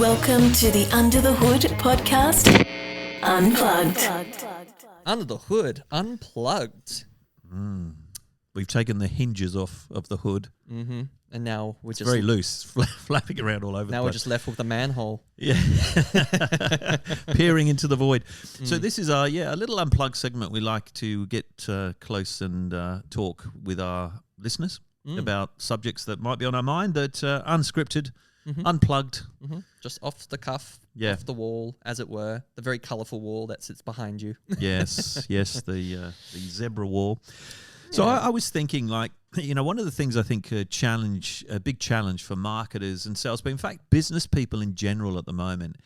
Welcome to the Under the Hood podcast, Unplugged. Under the Hood, Unplugged. We've taken the hinges off of the hood. Mm-hmm. And now we're just very loose, flapping around all over the place. Now we're just left with the manhole. Yeah. Peering into the void. So this is a little unplugged segment. We like to get close and talk with our listeners about subjects that might be on our mind, that unscripted, unplugged. Just off the cuff, off the wall, as it were. The very colourful wall that sits behind you. Yes, the zebra wall. So I was thinking, like, one of the things I think a big challenge for marketers and salespeople, in fact, business people in general at the moment,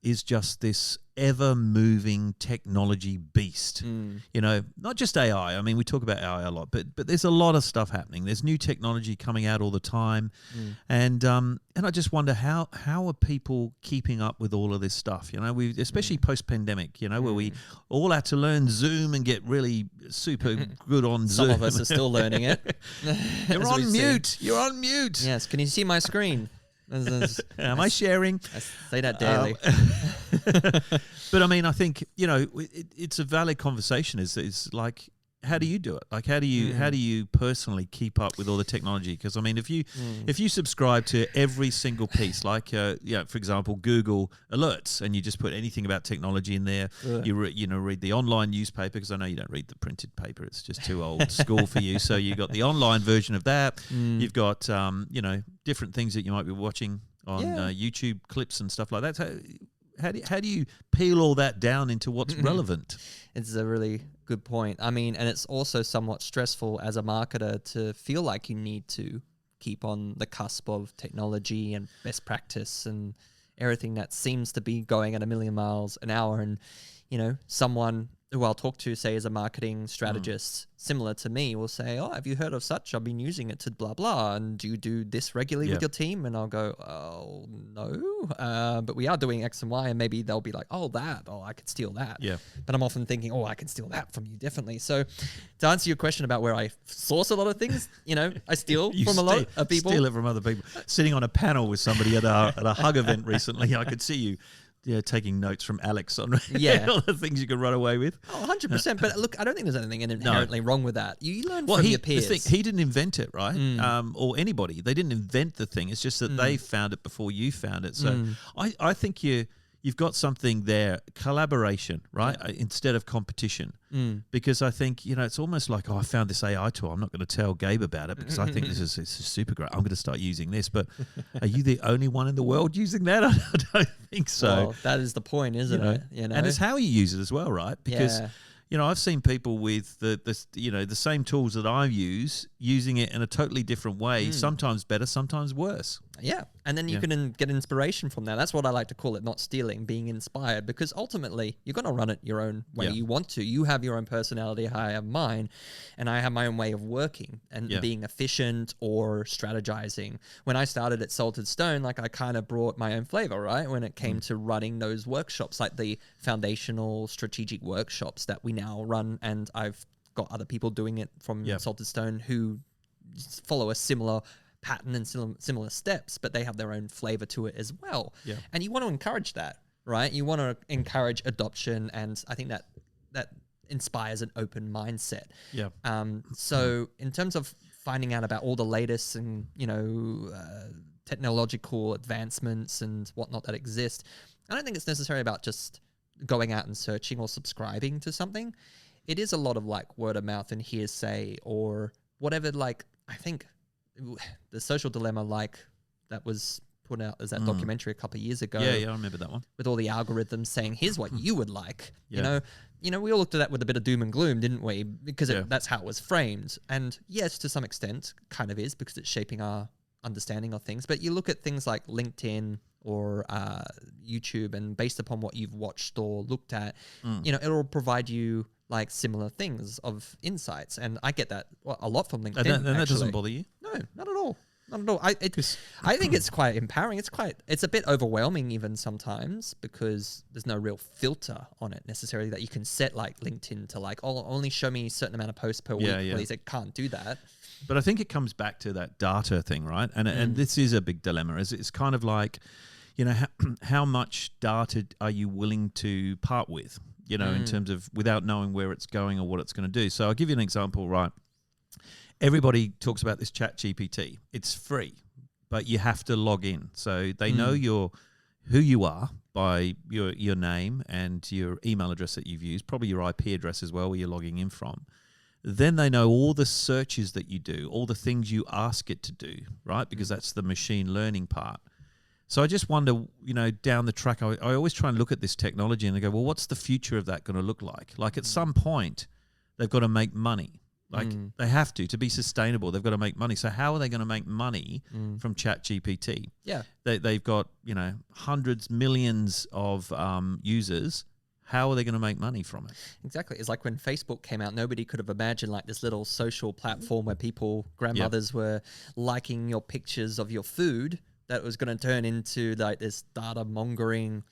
is just this ever-moving technology beast. Not just AI. I mean, we talk about AI a lot, but there's a lot of stuff happening. There's new technology coming out all the time, and I just wonder how are people keeping up with all of this stuff? We especially post-pandemic, where we all had to learn Zoom and get really super good on Zoom. Some of us are still learning it. You're on mute. You're on mute. Yes. Can you see my screen? Am I sharing? I say that daily. But I mean, I think it's a valid conversation. Is like, how do you do it? Like, how do you personally keep up with all the technology? Because I mean, if you subscribe to every single piece, like for example, Google Alerts, and you just put anything about technology in there, you read the online newspaper, because I know you don't read the printed paper; it's just too old school for you. So you got the online version of that. You've got different things that you might be watching on YouTube clips and stuff like that. So how do you peel all that down into what's relevant? It's a really good point. I mean, and it's also somewhat stressful as a marketer to feel like you need to keep on the cusp of technology and best practice and everything that seems to be going at a million miles an hour. And, someone who I'll talk to, say, as a marketing strategist, similar to me, will say, "Oh, have you heard of such? I've been using it to blah, blah. And do you do this regularly with your team?" And I'll go, "Oh, no. But we are doing X and Y." And maybe they'll be like, "Oh, I could steal that." Yeah. But I'm often thinking, "Oh, I can steal that from you, definitely." So to answer your question about where I source a lot of things, I steal from a lot of people. Steal it from other people. Sitting on a panel with somebody at a hug event recently, I could see you. Yeah, taking notes from Alex on all the things you can run away with. Oh, 100%. But look, I don't think there's anything inherently wrong with that. You learn from your peers. He didn't invent it, right? Or anybody. They didn't invent the thing. It's just that they found it before you found it. So I think you've got something there, collaboration, right? Instead of competition. Because I think, it's almost like, I found this AI tool. I'm not going to tell Gabe about it because I think this is super great. I'm going to start using this. But are you the only one in the world using that? I don't think so. Well, that is the point, isn't it? And it's how you use it as well, right? Because I've seen people with the same tools that I use, using it in a totally different way, sometimes better, sometimes worse. Yeah, and then you can get inspiration from that. That's what I like to call it, not stealing, being inspired, because ultimately you're going to run it your own way you want to. You have your own personality, I have mine, and I have my own way of working and being efficient or strategizing. When I started at Salted Stone, I kind of brought my own flavor, right? When it came to running those workshops, like the foundational strategic workshops that we now run, and I've got other people doing it from Salted Stone who follow a similar pattern and similar steps, but they have their own flavor to it as well. Yeah. And you want to encourage that, right? You want to encourage adoption, and I think that inspires an open mindset. Yeah. So in terms of finding out about all the latest and technological advancements and whatnot that exist, I don't think it's necessarily about just going out and searching or subscribing to something. It is a lot of word of mouth and hearsay or whatever. I think the Social Dilemma, that was put out as that documentary a couple of years ago. Yeah, I remember that one. With all the algorithms saying, "Here's what you would like." We all looked at that with a bit of doom and gloom, didn't we? Because that's how it was framed. And yes, to some extent, kind of is, because it's shaping our understanding of things. But you look at things like LinkedIn or YouTube, and based upon what you've watched or looked at, it'll provide you similar things of insights. And I get that a lot from LinkedIn. And that doesn't bother you? No, not at all. Not at all. I think it's quite empowering. It's a bit overwhelming even sometimes, because there's no real filter on it necessarily that you can set LinkedIn to only show me a certain amount of posts per week. Please, it can't do that. But I think it comes back to that data thing, right? And this is a big dilemma. It's kind of like, how much data are you willing to part with, in terms of without knowing where it's going or what it's going to do. So I'll give you an example, right? Everybody talks about this ChatGPT. It's free, but you have to log in. So they know who you are by your name and your email address that you've used, probably your IP address as well, where you're logging in from. Then they know all the searches that you do, all the things you ask it to do, right? Because that's the machine learning part. So I just wonder, down the track, I always try and look at this technology and I go, well, what's the future of that going to look like? Like at some point, they've got to make money. Like they have to be sustainable. They've got to make money. So how are they going to make money from ChatGPT? Yeah, they've got hundreds, millions of users. How are they going to make money from it? Exactly. It's like when Facebook came out, nobody could have imagined like this little social platform where grandmothers were liking your pictures of your food. That was going to turn into like this data mongering,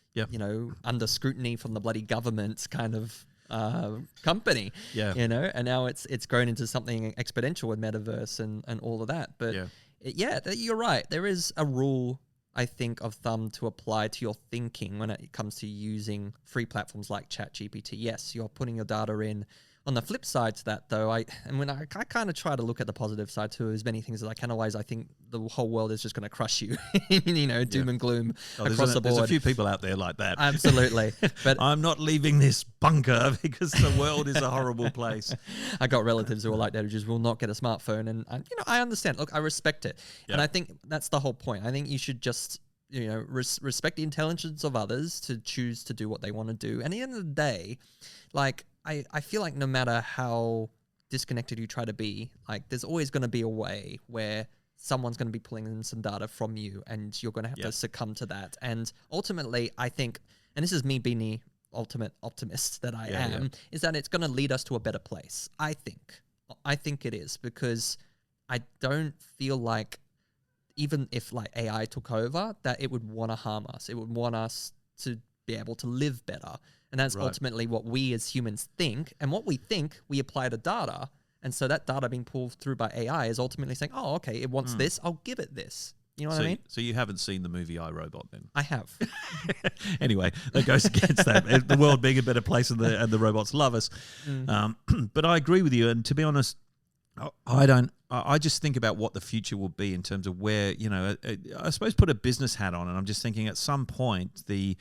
under scrutiny from the bloody government kind of company, and now it's grown into something exponential with metaverse and all of that. But you're right. There is a rule, I think, of thumb to apply to your thinking when it comes to using free platforms like ChatGPT. Yes, you're putting your data in. On the flip side to that, though, I kind of try to look at the positive side too, as many things as I can. Otherwise, I think the whole world is just going to crush you, doom and gloom across the board. There's a few people out there like that. Absolutely. But I'm not leaving this bunker because the world is a horrible place. I got relatives who are like that, who just will not get a smartphone. And, I understand. Look, I respect it. Yeah. And I think that's the whole point. I think you should just, respect the intelligence of others to choose to do what they want to do. And at the end of the day, like, I feel like no matter how disconnected you try to be, like there's always going to be a way where someone's going to be pulling in some data from you and you're going to have to succumb to that. And ultimately, I think, and this is me being the ultimate optimist that I am, is that it's going to lead us to a better place. I think it is, because I don't feel like even if like AI took over, that it would want to harm us. It would want us to be able to live better. And that's ultimately what we as humans think. And what we think, we apply to data. And so that data being pulled through by AI is ultimately saying, oh, okay, it wants this, I'll give it this. You know what I mean? So you haven't seen the movie I, Robot then? I have. Anyway, that goes against that. The world being a better place and the robots love us. But I agree with you. And to be honest, I just think about what the future will be in terms of where, I suppose put a business hat on, and I'm just thinking at some point the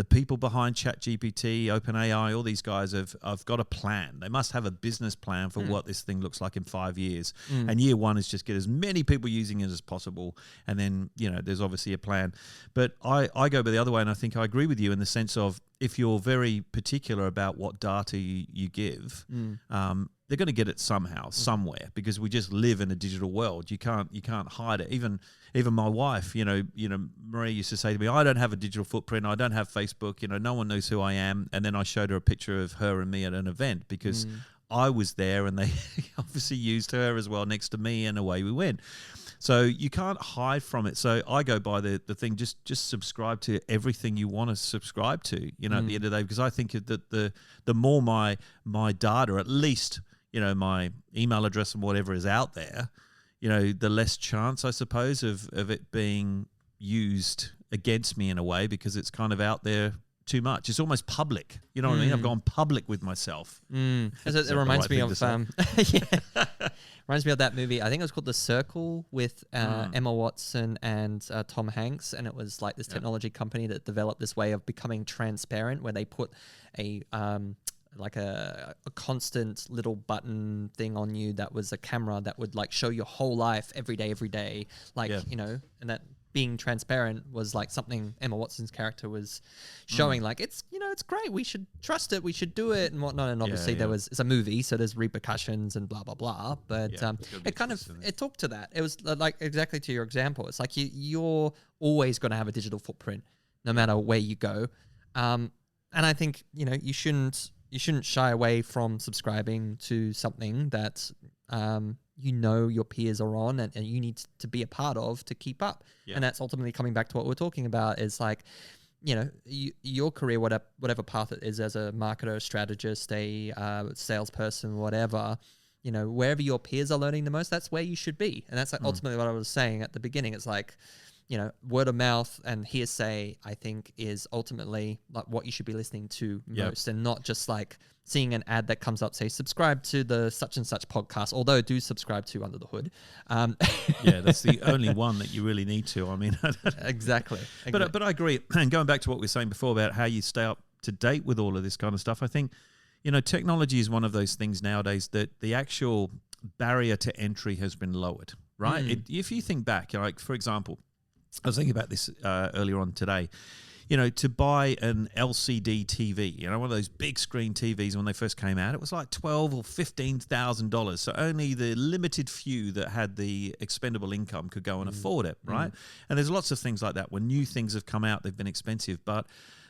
people behind ChatGPT, OpenAI, all these guys have got a plan. They must have a business plan for what this thing looks like in 5 years. And year one is just get as many people using it as possible. And then, there's obviously a plan. But I go by the other way, and I think I agree with you in the sense of if you're very particular about what data you give, they're going to get it somehow, somewhere, because we just live in a digital world. You can't hide it. Even my wife, Maria used to say to me, I don't have a digital footprint. I don't have Facebook. No one knows who I am. And then I showed her a picture of her and me at an event because I was there, and they obviously used her as well next to me, and away we went. So you can't hide from it. So I go by the thing, just subscribe to everything you want to subscribe to, at the end of the day, because I think that the more my data, at least, my email address and whatever is out there, the less chance, I suppose, of it being used against me in a way, because it's kind of out there too much. It's almost public. You know what I mean? I've gone public with myself. It reminds me of reminds me of that movie. I think it was called The Circle with Emma Watson and Tom Hanks, and it was like this technology company that developed this way of becoming transparent, where they put a constant little button thing on you that was a camera that would like show your whole life every day, like and that being transparent was like something Emma Watson's character was showing, like it's great, we should trust it, we should do it and whatnot. And obviously it's a movie, so there's repercussions and blah blah blah, but it talked to that. It was like exactly to your example. It's like you're always going to have a digital footprint no matter where you go, and I think you shouldn't shy away from subscribing to something that your peers are on and you need to be a part of to keep up. And that's ultimately coming back to what we're talking about, is like, your career, whatever path it is, as a marketer, strategist, a salesperson, whatever, wherever your peers are learning the most, that's where you should be. And that's like ultimately what I was saying at the beginning. It's like, word of mouth and hearsay, I think, is ultimately like what you should be listening to most, and not just like seeing an ad that comes up, say, subscribe to the such and such podcast, although do subscribe to Under the Hood. Yeah, that's the only one that you really need to. I mean, exactly. But I agree. And going back to what we were saying before about how you stay up to date with all of this kind of stuff, I think, technology is one of those things nowadays that the actual barrier to entry has been lowered, right? If you think back, like, for example, I was thinking about this earlier on today. To buy an LCD TV, one of those big screen TVs when they first came out, it was like $12,000 or $15,000. So only the limited few that had the expendable income could go and afford it, right? And there's lots of things like that. When new things have come out, they've been expensive, but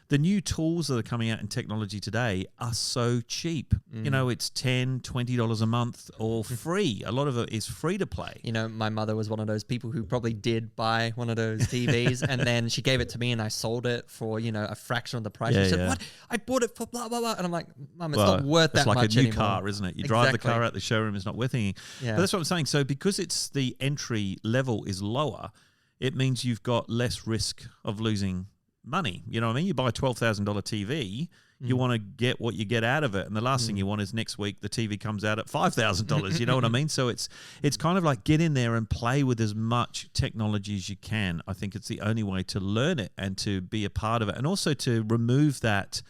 the new tools that are coming out in technology today are so cheap. It's $10, $20 a month or free. A lot of it is free to play. My mother was one of those people who probably did buy one of those TVs and then she gave it to me and I sold it for, a fraction of the price. She said, what? I bought it for blah, blah, blah. And I'm like, Mum, it's not worth that much anymore. It's like a new car, isn't it? You drive the car out the showroom, it's not worth anything. Yeah. But that's what I'm saying. So because it's the entry level is lower, it means you've got less risk of losing money. You know what I mean? You buy a $12,000 TV, you want to get what you get out of it, and the last thing you want is next week the TV comes out at $5,000. You know what I mean? So it's kind of like get in there and play with as much technology as you can. I think it's the only way to learn it and to be a part of it, and also to remove that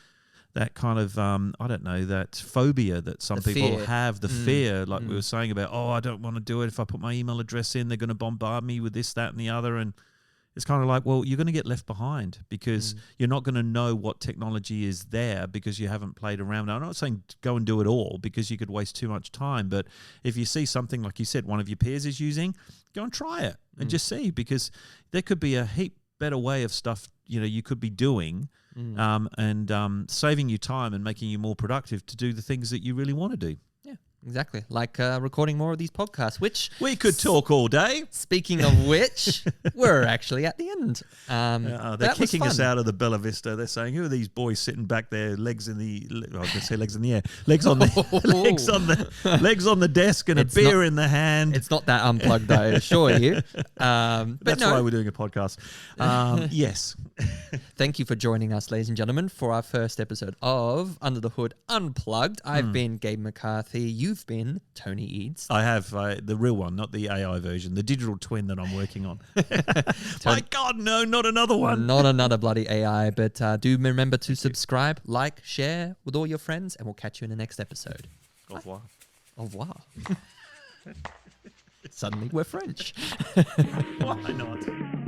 kind of that phobia that some people have, the fear, like we were saying about, I don't want to do it. If I put my email address in, they're going to bombard me with this, that, and the other, and it's kind of like, well, you're going to get left behind because you're not going to know what technology is there because you haven't played around. Now, I'm not saying go and do it all because you could waste too much time, but if you see something, like you said, one of your peers is using, go and try it and just see, because there could be a heap better way of stuff you could be doing and saving you time and making you more productive to do the things that you really want to do. Exactly. Like recording more of these podcasts, which... We could talk all day. Speaking of which, we're actually at the end. They're kicking us out of the Bella Vista. They're saying, who are these boys sitting back there, legs in the air, legs on the desk and a beer in the hand. It's not that unplugged, I assure you. But that's why we're doing a podcast. Yes. Thank you for joining us, ladies and gentlemen, for our first episode of Under the Hood Unplugged. I've been Gabe McCarthy. You've been Tony Eads. I have the real one, not the AI version, the digital twin that I'm working on. My God, no, not another one. Not another bloody AI, but do remember to subscribe, like, share with all your friends, and we'll catch you in the next episode. Au revoir. Au revoir. Suddenly we're French. Why not?